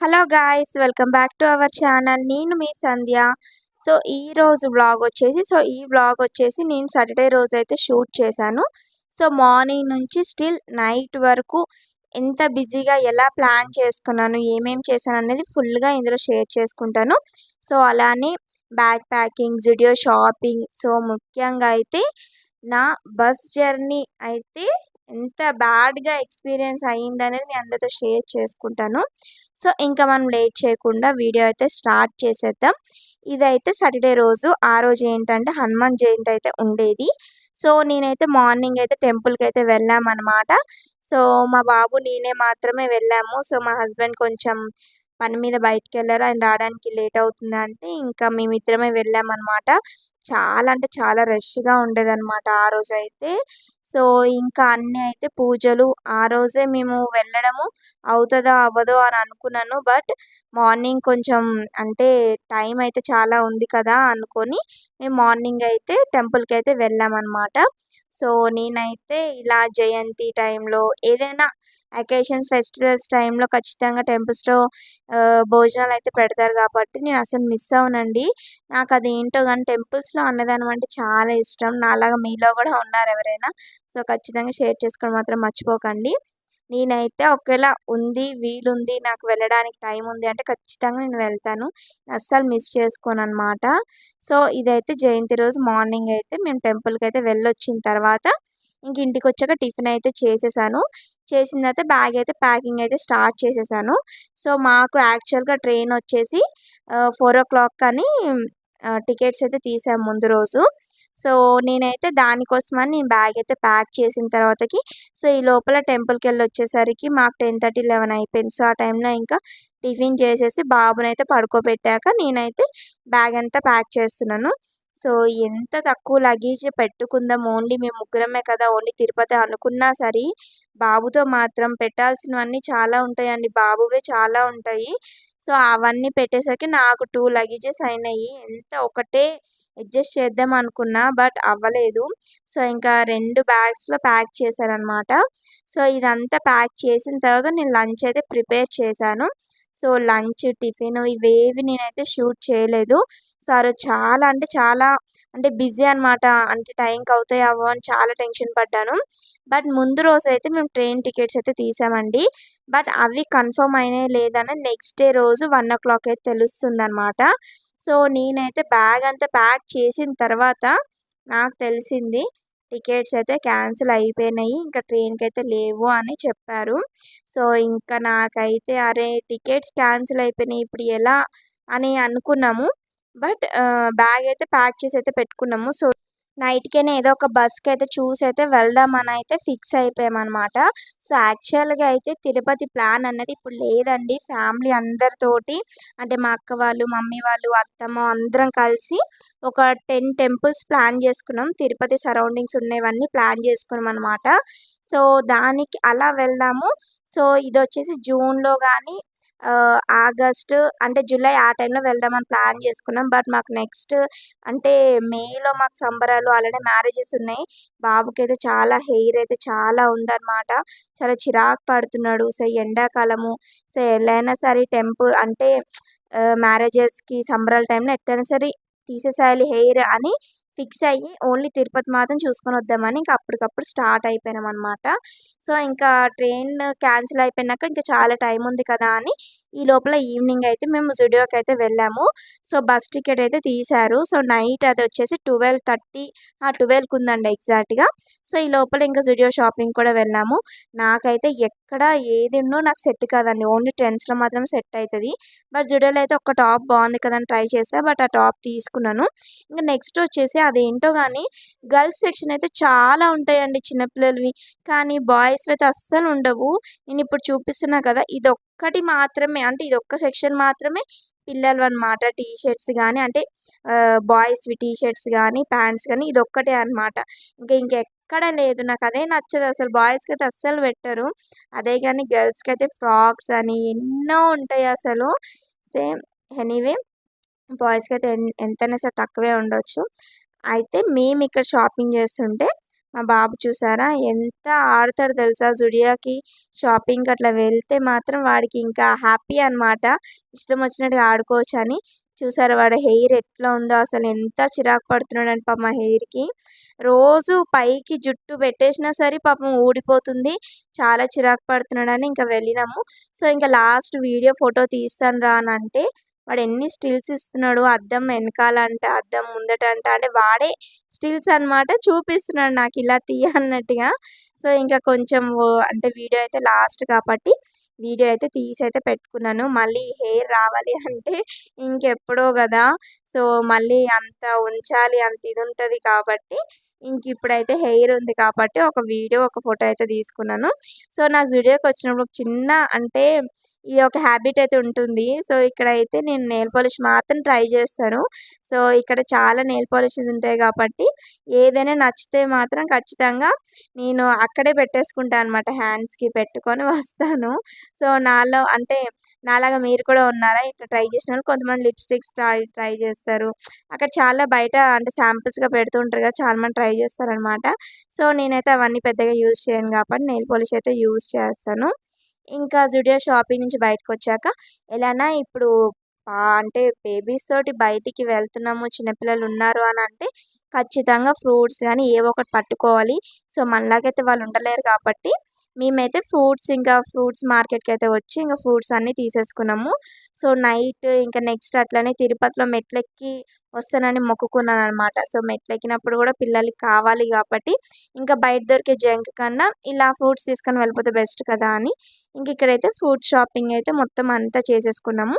Hello guys, welcome back to our channel. నేను మీ సంధ్య. ఈ vlog వచ్చేసి నేను సాటర్డే రోజు అయితే షూట్ చేశాను. సో మార్నింగ్ నుంచి స్టిల్ నైట్ వరకు ఎంత బిజీగా ఎలా ప్లాన్ చేసుకున్నాను, ఏమేం చేశాను అనేది ఫుల్గా ఇందులో షేర్ చేసుకుంటాను. సో అలానే bag packing, Zudio shopping, so ముఖ్యంగా అయితే నా బస్ జర్నీ అయితే ఎంత బ్యాడ్గా ఎక్స్పీరియన్స్ అయ్యిందనేది మీ అందరితో షేర్ చేసుకుంటాను. సో ఇంకా మనం లేట్ చేయకుండా వీడియో అయితే స్టార్ట్ చేసేద్దాం. ఇదైతే సాటర్డే రోజు. ఆ రోజు ఏంటంటే హనుమాన్ జయంతి అయితే ఉండేది. సో నేనైతే మార్నింగ్ అయితే టెంపుల్కి అయితే వెళ్ళామన్నమాట. సో మా బాబు నేనే మాత్రమే వెళ్ళాము. సో మా హస్బెండ్ కొంచెం పని మీద బయటికి వెళ్ళారు. ఆయన రావడానికి లేట్ అవుతుంది అంటే ఇంకా మేమిద్దరమే వెళ్ళామన్నమాట. చాలా అంటే చాలా రష్గా ఉండేదన్నమాట ఆ రోజైతే. సో ఇంకా అన్నీ అయితే పూజలు ఆ రోజే మేము వెళ్ళడము అవుతుందో అవ్వదో అని అనుకున్నాను. బట్ మార్నింగ్ కొంచెం అంటే టైం అయితే చాలా ఉంది కదా అనుకొని మేము మార్నింగ్ అయితే టెంపుల్కి అయితే వెళ్ళామన్నమాట. సో నేనైతే ఇలా జయంతి టైంలో ఏదైనా అకేషన్స్, ఫెస్టివల్స్ టైంలో ఖచ్చితంగా టెంపుల్స్లో భోజనాలు అయితే పెడతారు కాబట్టి నేను అసలు మిస్ అవ్వనండి. నాకు అది ఏంటో కానీ టెంపుల్స్లో అన్నదానం అంటే చాలా ఇష్టం. నాలాగా మీలో కూడా ఉన్నారు ఎవరైనా, సో ఖచ్చితంగా షేర్ చేసుకోవడం మాత్రం మర్చిపోకండి. నేనైతే ఒకవేళ వీలుంది, నాకు వెళ్ళడానికి టైం ఉంది అంటే ఖచ్చితంగా నేను వెళ్తాను. అస్సలు మిస్ చేసుకోననమాట. సో ఇదైతే జయంతి రోజు మార్నింగ్ అయితే మేము టెంపుల్కి అయితే వెళ్ళొచ్చిన తర్వాత ఇంక ఇంటికి వచ్చాక టిఫిన్ అయితే చేసేసాను. చేసిన తర్వాత బ్యాగ్ అయితే ప్యాకింగ్ అయితే స్టార్ట్ చేసేసాను. సో మాకు యాక్చువల్గా ట్రైన్ వచ్చేసి 4:00 అని టికెట్స్ అయితే తీసాము ముందు రోజు. సో నేనైతే దానికోసమని నేను బ్యాగ్ అయితే ప్యాక్ చేసిన తర్వాతకి సో ఈ లోపల టెంపుల్కి వెళ్ళి వచ్చేసరికి మాకు 10:30, 11 అయిపోయింది. సో ఆ టైంలో ఇంకా టిఫిన్ చేసేసి బాబునైతే పడుకోబెట్టాక నేనైతే బ్యాగ్ అంతా ప్యాక్ చేస్తున్నాను. సో ఎంత తక్కువ లగేజ్ పెట్టుకుందాం, ఓన్లీ మేము ముగ్గురమే కదా, ఓన్లీ తిరుపతి అనుకున్నా సరే బాబుతో మాత్రం పెట్టాల్సినవన్నీ చాలా ఉంటాయండి. బాబువే చాలా ఉంటాయి. సో అవన్నీ పెట్టేసరికి నాకు 2 లగేజెస్ అయినాయి. ఎంత ఒకటే అడ్జస్ట్ చేద్దాం అనుకున్నా బట్ అవ్వలేదు. సో ఇంకా 2 బ్యాగ్స్‌లో ప్యాక్ చేశాననమాట. సో ఇదంతా ప్యాక్ చేసిన తర్వాత నేను లంచ్ అయితే ప్రిపేర్ చేశాను. సో లంచ్, టిఫిన్ ఇవేవి నేనైతే షూట్ చేయలేదు. సో ఆ రోజు చాలా అంటే చాలా అంటే బిజీ అనమాట. అంటే టైంకి అవుతాయో అవ్వవో అని చాలా టెన్షన్ పడ్డాను. బట్ ముందు రోజైతే మేము ట్రైన్ టికెట్స్ అయితే తీసామండి. బట్ అవి కన్ఫర్మ్ అయినాయో లేదని నెక్స్ట్ డే రోజు 1:00 అయితే తెలుస్తుందనమాట. సో నేనైతే బ్యాగ్ అంతా ప్యాక్ చేసిన తర్వాత నాకు తెలిసింది టికెట్స్ అయితే క్యాన్సిల్ అయిపోయినాయి. ఇంకా ట్రైన్‌కైతే లేవు అని చెప్పారు. సో ఇంకా నాకైతే అరే! టికెట్స్ క్యాన్సిల్ అయిపోయినాయి ఇప్పుడు ఎలా అని అనుకున్నాము. బట్ బ్యాగ్ అయితే ప్యాక్ చేసి అయితే పెట్టుకున్నాము. సో నైట్‌కైనా ఏదో ఒక బస్‌కైతే చూసైతే వెళ్దామనైతే ఫిక్స్ అయిపోయామనమాట. సో యాక్చువల్‌గా అయితే తిరుపతి ప్లాన్ అన్నది ఇప్పుడు లేదండి. ఫ్యామిలీ అందరితోటి అంటే మా అక్క వాళ్ళు, మమ్మీ వాళ్ళు, అత్తమ్మ అందరం కలిసి ఒక 10 టెంపుల్స్ ప్లాన్ చేసుకున్నాం. తిరుపతి సరౌండింగ్స్ ఉన్నవన్నీ ప్లాన్ చేసుకున్నామనమాట. సో దానికి అలా వెళ్దాము. సో ఇదొచ్చేసి జూన్‌లో గానీ ఆగస్టు అంటే జూలై ఆ టైంలో వెళ్దామని ప్లాన్ చేసుకున్నాం. బట్ మాకు నెక్స్ట్ అంటే మేలో మాకు సంబరాలు అలానే మ్యారేజెస్ ఉన్నాయి. బాబుకైతే చాలా హెయిర్ అయితే చాలా ఉందన్నమాట. చాలా చిరాకు పడుతున్నాడు. సో ఎండాకాలము సో ఎలైనా సరే అంటే మ్యారేజెస్‌కి సంబరాల టైంలో ఎట్టైనా సరే తీసేసేయాలి హెయిర్ అని ఫిక్స్ అయ్యి ఓన్లీ తిరుపతి మాత్రం చూసుకొని వద్దామని ఇంకా అప్పటికప్పుడు స్టార్ట్ అయిపోయామన్నమాట. సో ఇంకా ట్రైన్ క్యాన్సిల్ అయిపోయినాక ఇంకా చాలా టైం ఉంది కదా అని ఈ లోపల ఈవినింగ్ అయితే మేము జుడియోకి అయితే వెళ్ళాము. సో బస్ టికెట్ అయితే తీశారు. సో నైట్ అది వచ్చేసి 12:30 12కి ఉందండి ఎగ్జాక్ట్‌గా. సో ఈ లోపల ఇంకా జుడియో షాపింగ్ కూడా వెళ్ళాము. నాకైతే ఎక్కడ ఏదిన్నో నాకు సెట్ కాదండి. ఓన్లీ ట్రెండ్స్‌లో మాత్రమే సెట్ అయితది. బట్ జుడియోలో అయితే ఒక టాప్ బాగుంది కదా అని ట్రై చేశా. బట్ ఆ టాప్ తీసుకున్నాను. ఇంక నెక్స్ట్ వచ్చేసి అదేంటో గానీ గర్ల్స్ సెక్షన్ అయితే చాలా ఉంటాయండి చిన్న పిల్లలవి. కానీ బాయ్స్‌వి అయితే అస్సలు ఉండవు. నేనిప్పుడు చూపిస్తున్నా కదా! ఇదొక్కటి మాత్రమే అంటే ఇదొక్క సెక్షన్ మాత్రమే పిల్లలవన్నమాట. టీ షర్ట్స్ గానీ అంటే బాయ్స్‌వి టీ షర్ట్స్ గానీ, ప్యాంట్స్ గానీ ఇదొక్కటే అనమాట. ఇంకెక్కడ లేదు. నాకదే నచ్చదసలు. బాయ్స్‌కైతే అస్సలు పెట్టరు. అదే గానీ గర్ల్స్‌కైతే ఫ్రాక్స్ అని ఎన్నో ఉంటాయసలు. సేమ్ ఎనీవే బాయ్స్‌కైతే ఎంతైనా సరే తక్కువే ఉండొచ్చు. అయితే మేమిక్కడ షాపింగ్ చేస్తుంటే మా బాబు చూసారా ఎంత ఆడతాడో తెలుసా జుడియోకి షాపింగ్‌కి అట్లా వెళ్తే మాత్రం వాడికి ఇంకా హ్యాపీ అనమాట. ఇష్టం వచ్చినట్టుగా ఆడుకోవచ్చని. చూసారా వాడి హెయిర్ ఎట్లా ఉందో అసలు ఎంత చిరాకు పడుతున్నాడంటే పాపం ఆ హెయిర్‌కి. రోజు పైకి జుట్టు పెట్టేసినా సరే పాపం ఊడిపోతుంది. చాలా చిరాకు పడుతున్నాడని ఇంకా వెళ్ళినాము. సో, ఇంకా లాస్ట్ వీడియో ఫోటో తీస్తాను రా అనంటే వాడు ఎన్ని స్టిల్స్ ఇస్తున్నాడో అద్దం వెనకాలంట, అద్దం ముందటంట అంటే వాడే స్టిల్స్ అనమాట చూపిస్తున్నాడు నాకిలా అన్నట్టుగా. సో, ఇంకా కొంచెం అంటే వీడియో అయితే లాస్ట్ కాబట్టి వీడియో అయితే తీసైతే పెట్టుకున్నాను. మళ్ళీ హెయిర్ రావాలి అంటే ఇంకెప్పుడో గదా! సో, మళ్ళీ అంత ఉంచాలి అంత ఇదుంటది కాబట్టి ఇంకిప్పుడైతే హెయిర్ ఉంది కాబట్టి ఒక వీడియో, ఒక ఫోటో అయితే తీసుకున్నాను. సో, నాకు జుడియోకొచ్చినప్పుడు ఒక చిన్న అంటే ఈ ఒక హాబిట్ అయితే ఉంటుంది. సో, ఇక్కడైతే నేను నెయిల్ పాలిష్ మాత్రం ట్రై చేస్తాను. సో, ఇక్కడ చాలా నెయిల్ పాలిషెస్ ఉంటాయి కాబట్టి ఏదైనా నచ్చితే మాత్రం ఖచ్చితంగా నేను అక్కడే పెట్టేసుకుంటా అనమాట. హ్యాండ్స్‌కి పెట్టుకొని వస్తాను. సో, నాలో అంటే నాలాగా మీరు కూడా ఉన్నారా? ఇట్లా ట్రై చేసినోళ్ళు? కొంతమంది లిప్‌స్టిక్స్ ట్రై చేస్తారు. అక్కడ చాలా బయట అంటే శాంపిల్స్‌గా పెడుతూ ఉంటారు కదా! చాలా మంది ట్రై చేస్తారనమాట. సో, నేనైతే అవన్నీ పెద్దగా యూజ్ చేయను కాబట్టి నెయిల్ పాలిష్ అయితే యూజ్ చేస్తాను. ఇంకా జుడియో షాపింగ్ నుంచి బయటకొచ్చాక ఎలానా ఇప్పుడు అంటే బేబీస్ తోటి బయటికి వెళ్తున్నాము, చిన్న పిల్లలున్నారు అనంటే ఖచ్చితంగా ఫ్రూట్స్ గానీ ఏవో ఒకటి పట్టుకోవాలి. సో, మనలాగైతే వాళ్ళు ఉండలేరు కాబట్టి మేమైతే ఇంకా ఫ్రూట్స్ మార్కెట్‌కైతే వచ్చి ఇంక ఫ్రూట్స్ అన్నీ తీసేసుకున్నాము. సో, నైట్ ఇంకా నెక్స్ట్ అట్లనే తిరుపతిలో మెట్లెక్కి వస్తానని మొక్కుకున్నాననమాట. సో, మెట్లెక్కినప్పుడు గూడా పిల్లలకి కావాలి గాబట్టి ఇంకా బయట దొరికే జంక్ కన్నా ఇలా ఫ్రూట్స్ తీసుకొని వెళ్ళిపోతే బెస్ట్ కదా అని ఇక్కడైతే ఫ్రూట్ షాపింగ్ అయితే మొత్తం అంతా చేసేసుకున్నాము.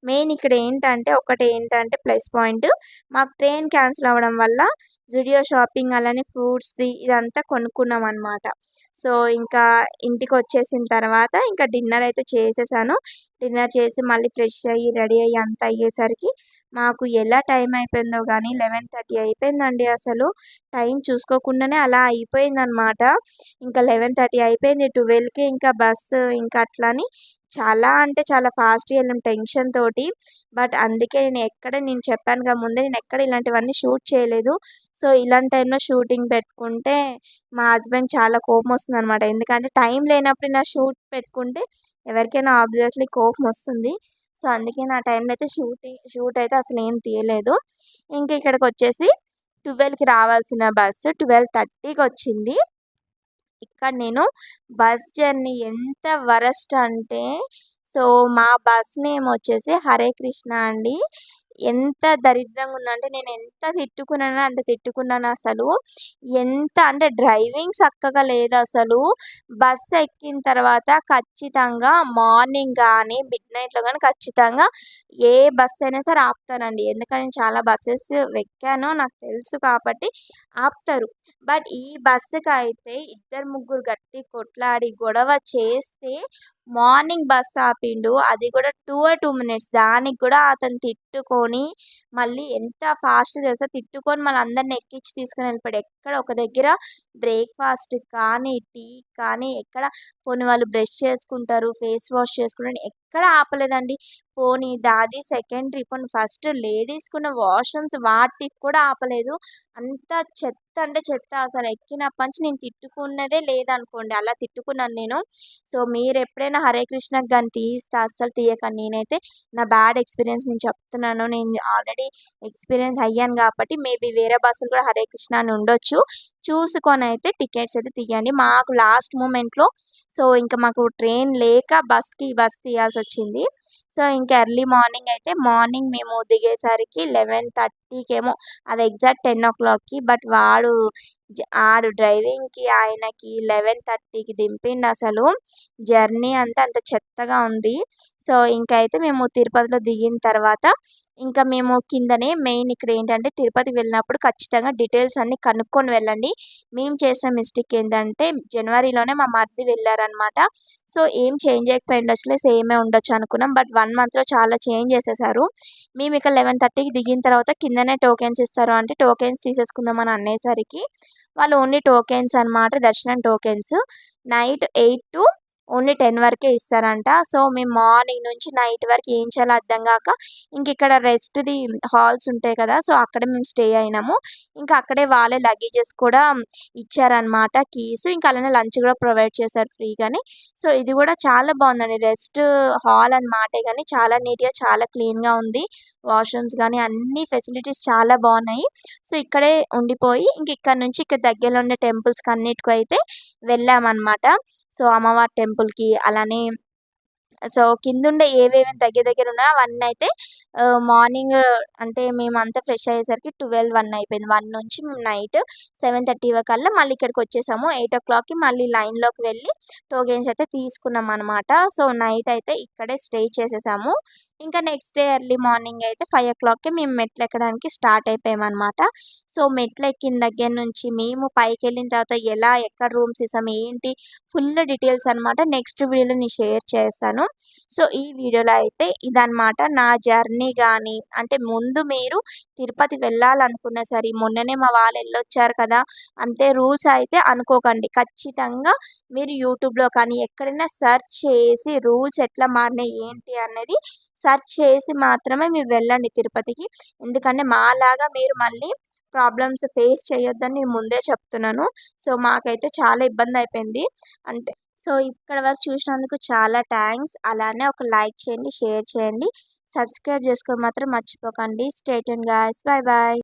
మెయిన్ ఇక్కడ ఏంటంటే ఒకటేంటంటే ప్లస్ పాయింట్ మాకు ట్రైన్ క్యాన్సిల్ అవ్వడం వల్ల జుడియో షాపింగ్ అలానే ఫ్రూట్స్‌ది ఇదంతా కొనుక్కున్నామనమాట. సో, ఇంకా ఇంటికొచ్చేసిన తర్వాత ఇంకా డిన్నర్ అయితే చేసేసాను. డిన్నర్ చేసి మళ్ళీ ఫ్రెష్ అయ్యి, రెడీ అయ్యి అంతా అయ్యేసరికి మాకు ఎలా టైం అయిపోయిందో గానీ 11:30 అయిపోయిందండి అసలు. టైం చూసుకోకుండానే అలా అయిపోయిందనమాట. ఇంకా 11:30 అయిపోయింది. 12కి ఇంకా బస్సు ఇంకా అట్లని చాలా అంటే చాలా ఫాస్ట్‌గా ఎళ్ళాం టెన్షన్ తోటి. బట్ అందుకే నేను చెప్పానుగా ముందే నేనెక్కడ ఇలాంటివన్నీ షూట్ చేయలేదు. సో, ఇలాంటి టైంలో షూటింగ్ పెట్టుకుంటే మా హస్బెండ్ చాలా కోపమొస్తుందనమాట. ఎందుకంటే టైం లేనప్పుడు ఇలా షూట్ పెట్టుకుంటే ఎవరికైనా ఆబ్వియస్‌లీ కోపమొస్తుంది. సో, అందుకే నా టైంలో అయితే షూట్ అయితే అసలేం తీయలేదు. ఇంక ఇక్కడికొచ్చేసి 12కి రావాల్సిన బస్సు 12:30కొచ్చింది. ఇక్కడ నేను బస్ జర్నీ ఎంత వరస్ట్ అంటే, సో, మా బస్ నేమ్ వచ్చేసి హరే కృష్ణ అండి. ఎంత దరిద్రంగుందంటే నేనెంత తిట్టుకున్నానో అంత తిట్టుకున్నానసలు. ఎంత అంటే డ్రైవింగ్ సక్కగా లేదసలు. బస్ ఎక్కిన తర్వాత ఖచ్చితంగా మార్నింగ్ గానీ, మిడ్‌నైట్‌లో గానీ ఖచ్చితంగా ఏ బస్ అయినా సరే ఆపుతారండి. ఎందుకంటే నేను చాలా బసెస్ ఎక్కాను. నాకు తెలుసు కాబట్టి ఆపుతారు. బట్ ఈ బస్సుకైతే ఇద్దరు, ముగ్గురు గట్టి కొట్లాడి, గొడవ చేస్తే మార్నింగ్ బస్ ఆపిండు. అది కూడా 2 మినిట్స్. దానికి కూడా అతను తిట్టుకొని, మళ్ళీ ఎంత ఫాస్ట్ తెలుసా? తిట్టుకొని మళ్ళీ అందరిని ఎక్కించి తీసుకొని వెళ్ళిపోయాడు. ఎక్కడ ఒక దగ్గర బ్రేక్‌ఫాస్ట్ కానీ, టీ కానీ ఎక్కడ పోనీ వాళ్ళు బ్రష్ చేసుకుంటారు, ఫేస్ వాష్ చేసుకుంటారు ఎక్కడ ఆపలేదండి. పోనీ అది సెకండరీ. పోనీ ఫస్ట్ లేడీస్‌కున్న వాష్‌రూమ్స్ వాటికి కూడా ఆపలేదు. అంత చెత్త అంటే చెత్త అసలు ఎక్కినప్పటి నుంచి నేను తిట్టుకున్నదే లేదనుకోండి. అలా తిట్టుకున్నాను నేను. సో, మీరెప్పుడైనా హరే కృష్ణకి గాని తీస్తే అస్సలు తీయకండి. నేనైతే నా బ్యాడ్ ఎక్స్‌పీరియన్స్ నేను చెప్తున్నాను. నేను ఆల్రెడీ ఎక్స్‌పీరియన్స్ అయ్యాను కాబట్టి మేబీ వేరే బస్సులు కూడా హరే కృష్ణ అని ఉండొచ్చు. చూసుకొనైతే టికెట్స్ అయితే తీయండి. మాకు లాస్ట్ మూమెంట్‌లో సో, ఇంక మాకు ట్రైన్ లేక బస్ తీయాల్సొచ్చింది. సో, ఇంకా ఎర్లీ మార్నింగ్ అయితే మార్నింగ్ మేము దిగేసరికి 11:30కేమో అది ఎగ్జాక్ట్ 10:00కి బట్ ఆడు డ్రైవింగ్‌కి ఆయనకి 11:30కి దింపిండసలు. జర్నీ అంతా అంత చెత్తగా ఉంది. సో, ఇంకైతే మేము తిరుపతిలో దిగిన తర్వాత ఇంకా మేము కిందనే మెయిన్ ఇక్కడేంటంటే తిరుపతికి వెళ్ళినప్పుడు ఖచ్చితంగా డీటెయిల్స్ అన్నీ కనుక్కొని వెళ్ళండి. మేము చేసిన మిస్టేక్ ఏంటంటే జనవరిలోనే మా మరిది వెళ్లారనమాట. సో, ఏం చేంజ్ చేయకపోయుండొచ్చులే సేమే ఉండొచ్చు అనుకున్నాం. బట్ 1 మంత్‌లో చాలా చేంజ్ చేసేసారు. మేము ఇక 11:30కి దిగిన తర్వాత కిందనే టోకెన్స్ ఇస్తారు అంటే టోకెన్స్ తీసేసుకుందామని అనేసరికి వాళ్ళు ఓన్లీ టోకెన్స్ అనమాట. దర్శనం టోకెన్స్. నైట్ 8 ఓన్లీ 10 వరకే ఇస్తారంట. సో, మేము మార్నింగ్ నుంచి నైట్ వరకు ఏం చేయాలో అర్థం గాక ఇక్కడ రెస్ట్‌ది హాల్స్ ఉంటాయి కదా! సో, అక్కడ మేము స్టే అయినాము. ఇంకా అక్కడే వాళ్ళే లగేజెస్ కూడా ఇచ్చారనమాట కీస్. ఇంకా అలానే లంచ్ కూడా ప్రొవైడ్ చేశారు ఫ్రీగానే. సో, ఇది కూడా చాలా బావుందండి. రెస్ట్ హాల్ అని మాటే గాని చాలా నీట్‌గా, చాలా క్లీన్‌గా ఉంది. వాష్‌రూమ్స్ గాని అన్ని ఫెసిలిటీస్ చాలా బావున్నాయి. సో, ఇక్కడే ఉండిపోయి ఇక్కడ నుంచి ఇక్కడ దగ్గరలో ఉండే టెంపుల్స్‌కి అన్నిటికైతే వెళ్ళామనమాట. సో, అమ్మవారి టెంపుల్‌కి అలానే సో, కిందుండే ఏవేవి దగ్గర దగ్గర ఉన్నాయో అవన్నయితే మార్నింగ్ అంటే మేమంతా ఫ్రెష్ అయ్యేసరికి 12, 1 అయిపోయింది. 1 నుంచి మేము నైట్ 7:30 కల్లా మళ్ళీ ఇక్కడికొచ్చేసాము. 8:00కి మళ్ళీ లైన్‌లోకి వెళ్ళి టోకెన్స్ అయితే తీసుకున్నామనమాట. సో, నైట్ అయితే ఇక్కడే స్టే చేసేసాము. ఇంకా నెక్స్ట్ డే ఎర్లీ మార్నింగ్ అయితే 5:00కి మేము మెట్లెక్కడానికి స్టార్ట్ అయిపోయామనమాట. సో, మెట్లెక్కిన దగ్గర నుంచి మేము పైకెళ్ళిన తర్వాత ఎక్కడ రూమ్స్ ఇసాం, ఏంటి ఫుల్ డీటెయిల్స్ అనమాట నెక్స్ట్ వీడియోలో నేను షేర్ చేస్తాను. సో, ఈ వీడియోలో అయితే ఇదనమాట నా జర్నీ గానీ అంటే ముందు మీరు తిరుపతి వెళ్ళాలనుకున్నా సరే మొన్ననే మా వాళ్ళు ఎళ్ళొచ్చారు కదా! అంతే రూల్స్ అయితే అనుకోకండి. ఖచ్చితంగా మీరు యూట్యూబ్‌లో కానీ ఎక్కడైనా సెర్చ్ చేసి రూల్స్ ఎట్లా మారినాయి ఏంటి అనేది సెర్చ్ చేసి మాత్రమే మీరు వెళ్ళండి తిరుపతికి. ఎందుకంటే మాలాగా మీరు మళ్ళీ ప్రాబ్లమ్స్ ఫేస్ చేయొద్దని నేను ముందే చెప్తున్నాను. సో, మాకైతే చాలా ఇబ్బందయిపోయింది. అంటే సో, ఇక్కడి వరకు చూసినందుకు చాలా థాంక్స్. అలానే ఒక లైక్ చేయండి, షేర్ చేయండి. సబ్స్క్రైబ్ చేసుకోవడం మాత్రం మర్చిపోకండి. Stay tuned guys. By by.